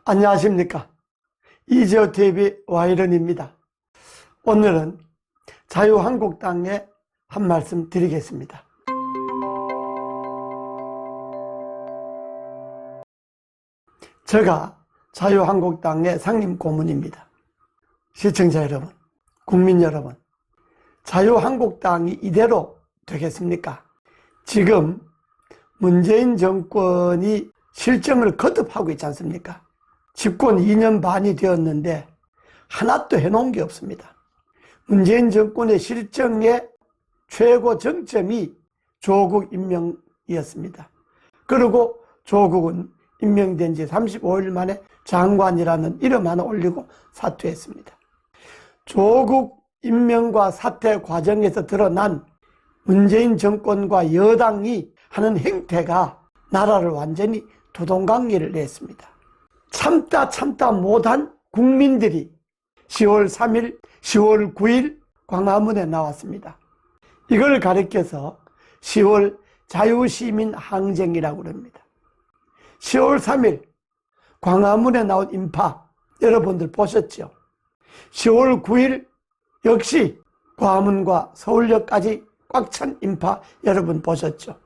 안녕하십니까. 이재호TV 와이런입니다. 오늘은 자유한국당에 한 말씀 드리겠습니다. 제가 자유한국당의 상임 고문입니다. 시청자 여러분, 국민 여러분, 자유한국당이 이대로 되겠습니까? 지금 문재인 정권이 실정을 거듭하고 있지 않습니까? 집권 2년 반이 되었는데 하나도 해놓은 게 없습니다. 문재인 정권의 실정의 최고 정점이 조국 임명이었습니다. 그리고 조국은 임명된 지 35일 만에 장관이라는 이름 하나 올리고 사퇴했습니다. 조국 임명과 사퇴 과정에서 드러난 문재인 정권과 여당이 하는 행태가 나라를 완전히 두동강리를 냈습니다. 참다 못한 국민들이 10월 3일, 10월 9일 광화문에 나왔습니다. 이걸 가리켜서 10월 자유시민 항쟁이라고 합니다. 10월 3일 광화문에 나온 인파 여러분들 보셨죠? 10월 9일 역시 광화문과 서울역까지 꽉 찬 인파 여러분 보셨죠?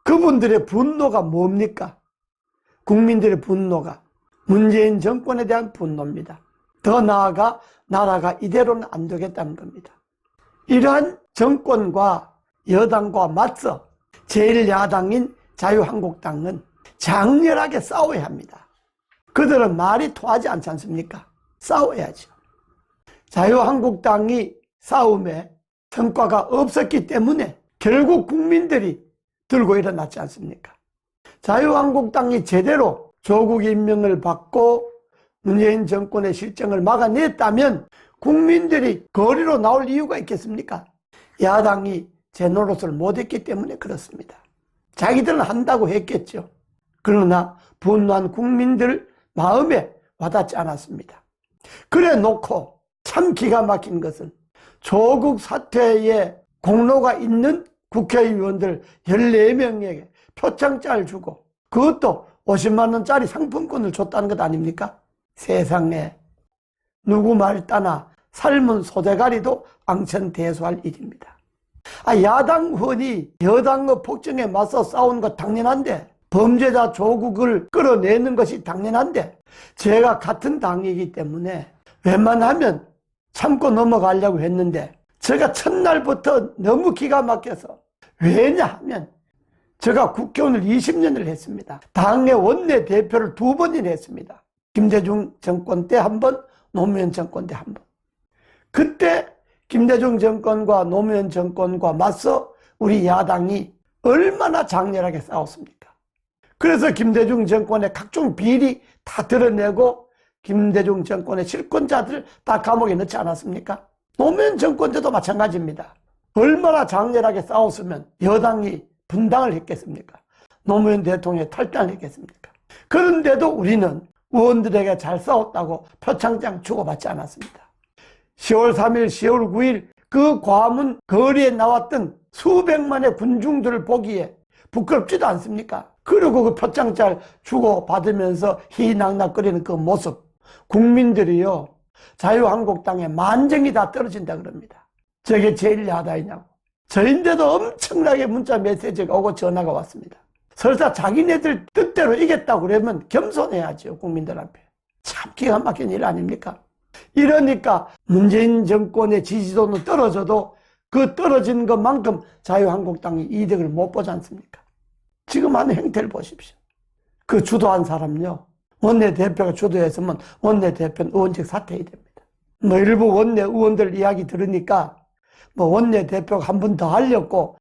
그분들의 분노가 뭡니까? 국민들의 분노가 문재인 정권에 대한 분노입니다. 더 나아가 나라가 이대로는 안 되겠다는 겁니다. 이러한 정권과 여당과 맞서 제1야당인 자유한국당은 장렬하게 싸워야 합니다. 그들은 말이 통하지 않지 않습니까? 싸워야죠. 자유한국당이 싸움에 성과가 없었기 때문에 결국 국민들이 들고 일어났지 않습니까? 자유한국당이 제대로 조국 임명을 받고 문재인 정권의 실정을 막아냈다면 국민들이 거리로 나올 이유가 있겠습니까? 야당이 제 노릇을 못했기 때문에 그렇습니다. 자기들은 한다고 했겠죠. 그러나 분노한 국민들 마음에 와닿지 않았습니다. 그래 놓고 참 기가 막힌 것은 조국 사퇴에 공로가 있는 국회의원들 14명에게 표창장을 주고 그것도 50만 원짜리 상품권을 줬다는 것 아닙니까? 세상에 누구 말 따나 삶은 소대가리도 앙천대소할 일입니다. 야당 의원이 여당의 폭정에 맞서 싸우는 것 당연한데 범죄자 조국을 끌어내는 것이 당연한데 제가 같은 당이기 때문에 웬만하면 참고 넘어가려고 했는데 제가 첫날부터 너무 기가 막혀서 왜냐하면 제가 국회의원을 20년을 했습니다. 당의 원내대표를 2번이나 했습니다. 김대중 정권 때 한 번, 노무현 정권 때 한 번. 그때 김대중 정권과 노무현 정권과 맞서 우리 야당이 얼마나 장렬하게 싸웠습니까? 그래서 김대중 정권의 각종 비리 다 드러내고 김대중 정권의 실권자들 다 감옥에 넣지 않았습니까? 노무현 정권 때도 마찬가지입니다. 얼마나 장렬하게 싸웠으면 여당이 분당을 했겠습니까? 노무현 대통령이 탈당을 했겠습니까? 그런데도 우리는 의원들에게 잘 싸웠다고 표창장 주고받지 않았습니다. 10월 3일, 10월 9일 그 광화문 거리에 나왔던 수백만의 군중들을 보기에 부끄럽지도 않습니까? 그리고 그 표창장 주고받으면서 희낙낙거리는 그 모습 국민들이요 자유한국당에 만정이 다 떨어진다 그럽니다. 저게 제1야당이냐고. 저인데도 엄청나게 문자 메시지가 오고 전화가 왔습니다. 설사 자기네들 뜻대로 이겼다고 그러면 겸손해야죠. 국민들 앞에. 참 기가 막힌 일 아닙니까? 이러니까 문재인 정권의 지지도는 떨어져도 그 떨어진 것만큼 자유한국당이 이득을 못 보지 않습니까? 지금 하는 행태를 보십시오. 그 주도한 사람요 원내대표가 주도했으면 원내대표는 의원직 사퇴해야 됩니다. 일부 원내 의원들 이야기 들으니까 원내대표가 한 번 더 하려고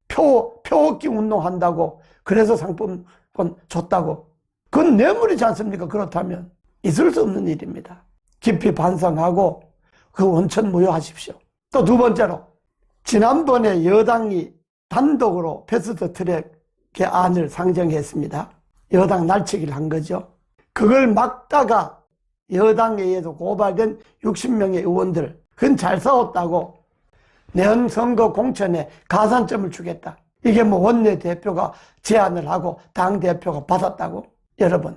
표어기 운동한다고 그래서 상품권 줬다고. 그건 뇌물이지 않습니까? 그렇다면 있을 수 없는 일입니다. 깊이 반성하고 그 원천 무효하십시오. 또 두 번째로 지난번에 여당이 단독으로 패스트트랙의 안을 상정했습니다. 여당 날치기를 한 거죠. 그걸 막다가 여당에 의해서 고발된 60명의 의원들 그건 잘 싸웠다고 내년 선거 공천에 가산점을 주겠다. 이게 원내대표가 제안을 하고 당대표가 받았다고? 여러분,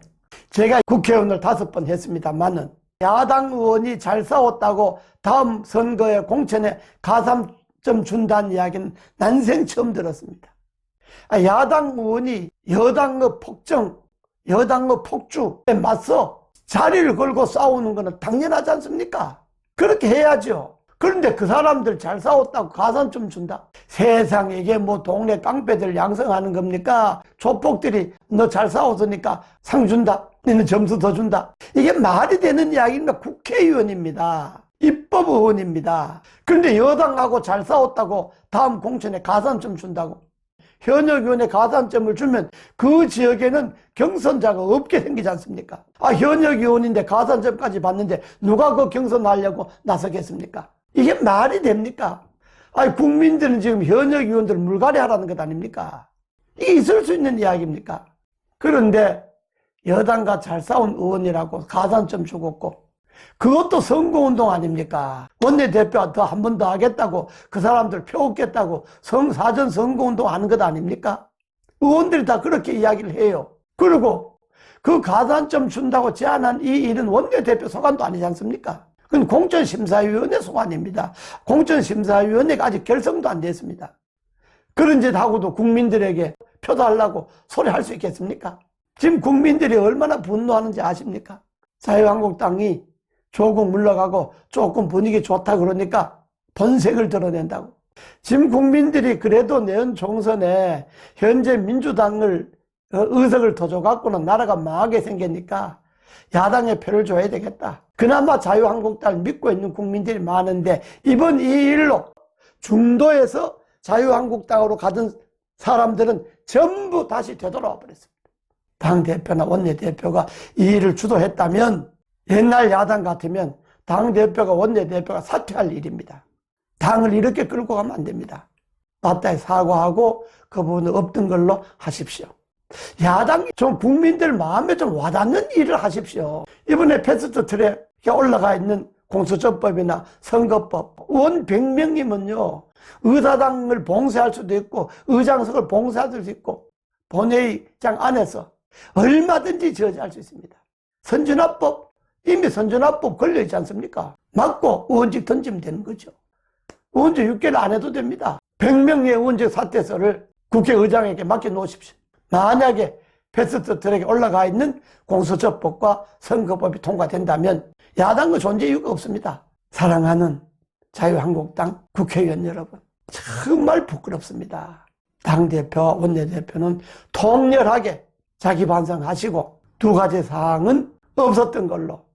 제가 국회의원을 5번 했습니다만은 야당 의원이 잘 싸웠다고 다음 선거에 공천에 가산점 준다는 이야기는 난생 처음 들었습니다. 야당 의원이 여당의 폭정, 여당의 폭주에 맞서 자리를 걸고 싸우는 것은 당연하지 않습니까? 그렇게 해야죠. 그런데 그 사람들 잘 싸웠다고 가산점 준다? 세상에 이게 뭐 동네 깡패들 양성하는 겁니까? 조폭들이 너 잘 싸웠으니까 상 준다? 너는 점수 더 준다? 이게 말이 되는 이야기입니다. 국회의원입니다. 입법의원입니다. 그런데 여당하고 잘 싸웠다고 다음 공천에 가산점 준다고? 현역 의원에 가산점을 주면 그 지역에는 경선자가 없게 생기지 않습니까? 현역 의원인데 가산점까지 받는데 누가 그 경선하려고 나서겠습니까? 이게 말이 됩니까? 국민들은 지금 현역 의원들 물갈이 하라는 것 아닙니까? 이게 있을 수 있는 이야기입니까? 그런데 여당과 잘 싸운 의원이라고 가산점 주고 그것도 선거운동 아닙니까? 원내대표가 더 한 번 더 하겠다고 그 사람들 표 얻겠다고 사전 선거운동 하는 것 아닙니까? 의원들이 다 그렇게 이야기를 해요. 그리고 그 가산점 준다고 제안한 이 일은 원내대표 소관도 아니지 않습니까? 그건 공천심사위원회 소관입니다. 공천심사위원회가 아직 결성도 안 됐습니다. 그런 짓 하고도 국민들에게 표 달라고 소리할 수 있겠습니까? 지금 국민들이 얼마나 분노하는지 아십니까? 자유한국당이 조국 물러가고 조금 분위기 좋다 그러니까 본색을 드러낸다고. 지금 국민들이 그래도 내년 총선에 현재 민주당을 의석을 더 줘갖고는 나라가 망하게 생기니까 야당에 표를 줘야 되겠다. 그나마 자유한국당을 믿고 있는 국민들이 많은데 이번 이 일로 중도에서 자유한국당으로 가던 사람들은 전부 다시 되돌아와 버렸습니다. 당대표나 원내대표가 이 일을 주도했다면 옛날 야당 같으면 당대표가 원내대표가 사퇴할 일입니다. 당을 이렇게 끌고 가면 안 됩니다. 맞다에 사과하고 그 부분은 없던 걸로 하십시오. 야당이 좀 국민들 마음에 좀 와닿는 일을 하십시오. 이번에 패스트트랙에 올라가 있는 공수처법이나 선거법 의원 100명이면요 의사당을 봉쇄할 수도 있고 의장석을 봉쇄할 수도 있고 본회의장 안에서 얼마든지 저지할 수 있습니다. 선진화법 이미 선진화법 걸려있지 않습니까? 맞고 의원직 던지면 되는 거죠. 의원직 6개월 안 해도 됩니다. 100명의 의원직 사퇴서를 국회의장에게 맡겨놓으십시오. 만약에 패스트트랙에 올라가 있는 공수처법과 선거법이 통과된다면 야당의 존재 이유가 없습니다. 사랑하는 자유한국당 국회의원 여러분, 정말 부끄럽습니다. 당대표와 원내대표는 통렬하게 자기 반성하시고 두 가지 사항은 없었던 걸로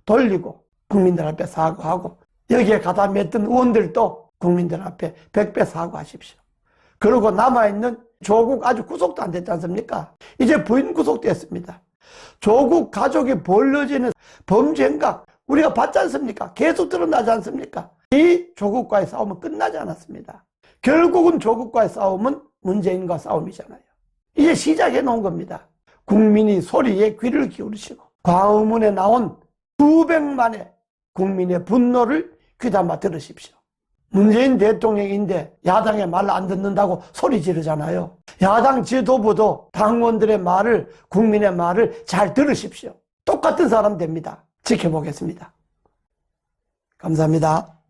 돌리고 국민들 앞에 사과하고 여기에 가담했던 의원들도 국민들 앞에 100배 사과하십시오. 그리고 남아있는 조국 아직 구속도 안 됐지 않습니까? 이제 부인 구속됐습니다. 조국 가족이 벌어지는 범죄 행각 우리가 봤지 않습니까? 계속 드러나지 않습니까? 이 조국과의 싸움은 끝나지 않았습니다. 결국은 조국과의 싸움은 문재인과 싸움이잖아요. 이제 시작해 놓은 겁니다. 국민이 소리에 귀를 기울이시고 광화문에 나온 수백만의 국민의 분노를 귀담아 들으십시오. 문재인 대통령인데 야당의 말 안 듣는다고 소리 지르잖아요. 야당 지도부도 당원들의 말을, 국민의 말을 잘 들으십시오. 똑같은 사람 됩니다. 지켜보겠습니다. 감사합니다.